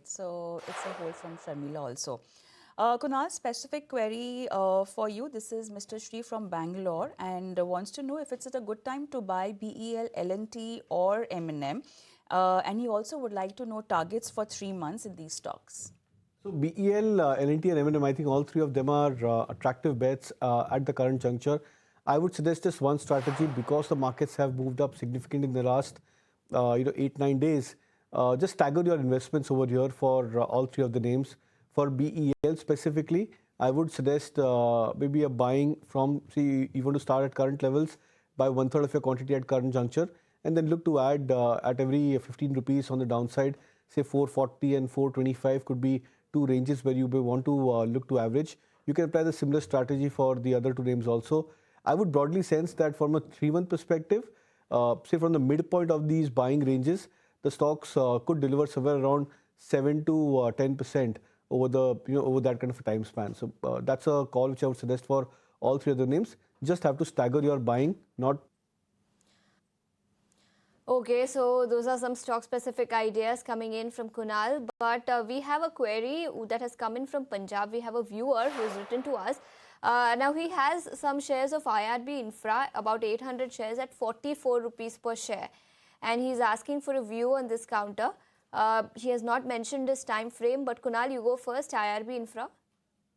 right? So it's a hold from Sharmila also. Kunal, specific query for you. This is Mr. Shri from Bangalore and wants to know if it's at a good time to buy BEL, L&T or M&M. And he also would like to know targets for 3 months in these stocks. So BEL, L&T and M&M, I think all three of them are attractive bets at the current juncture. I would suggest just one strategy because the markets have moved up significantly in the last 8-9 days. Just stagger your investments over here for all three of the names. For BEL specifically, I would suggest maybe a buying from, see, you want to start at current levels, buy 1/3 of your quantity at current juncture, and then look to add at every 15 rupees on the downside, say 440 and 425 could be two ranges where you may want to look to average. You can apply the similar strategy for the other two names also. I would broadly sense that from a 3-month perspective, say from the midpoint of these buying ranges, the stocks could deliver somewhere around 7 to 10% over the over that kind of a time span. So that's a call which I would suggest for all three of the names. Just have to stagger your buying, not. Okay, so those are some stock-specific ideas coming in from Kunal. But we have a query that has come in from Punjab. We have a viewer who has written to us. Now he has some shares of IRB Infra, about 800 shares at 44 rupees per share. And he's asking for a view on this counter. He has not mentioned his time frame, but Kunal, you go first, IRB Infra.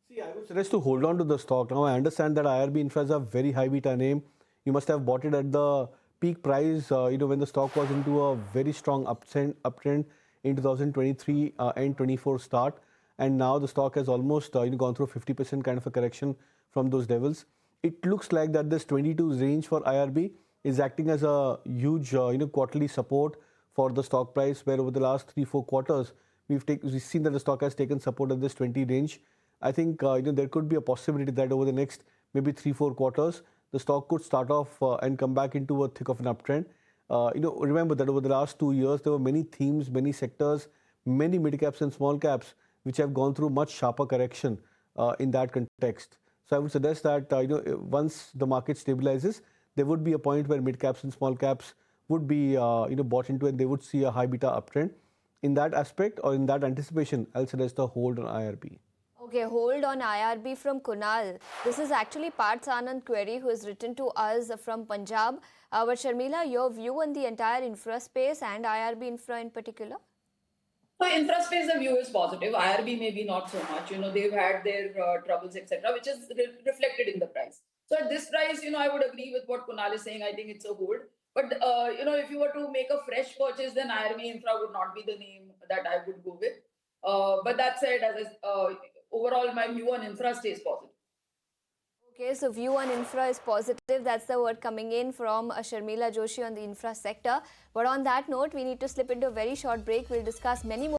See, I would suggest to hold on to the stock. Now, I understand that IRB Infra is a very high beta name. You must have bought it at the peak price, when the stock was into a very strong uptrend in 2023 and 24 start. And now the stock has almost gone through a 50% kind of a correction from those levels. It looks like that this 22 range for IRB is acting as a huge quarterly support for the stock price, where over the last 3-4 quarters, we've seen that the stock has taken support at this 20 range. I think there could be a possibility that over the next maybe 3-4 quarters, the stock could start off and come back into a thick of an uptrend. Remember that over the last 2 years, there were many themes, many sectors, many mid caps and small caps, which have gone through much sharper correction in that context. So I would suggest that once the market stabilizes, there would be a point where mid caps and small caps would be bought into and they would see a high beta uptrend. In that aspect or in that anticipation, I'll suggest a hold on IRB. Okay, hold on IRB from Kunal. This is actually Parth Anand query who has written to us from Punjab. But Sharmila, your view on the entire infra space and IRB Infra in particular? So infra space, the view is positive. IRB maybe not so much. They've had their troubles, etc., which is reflected in the price. So at this price, I would agree with what Kunal is saying. I think it's a hold. But, if you were to make a fresh purchase, then IRB Infra would not be the name that I would go with. But that said, overall, my view on infra stays positive. Okay, so view on infra is positive. That's the word coming in from Sharmila Joshi on the infra sector. But on that note, we need to slip into a very short break. We'll discuss many more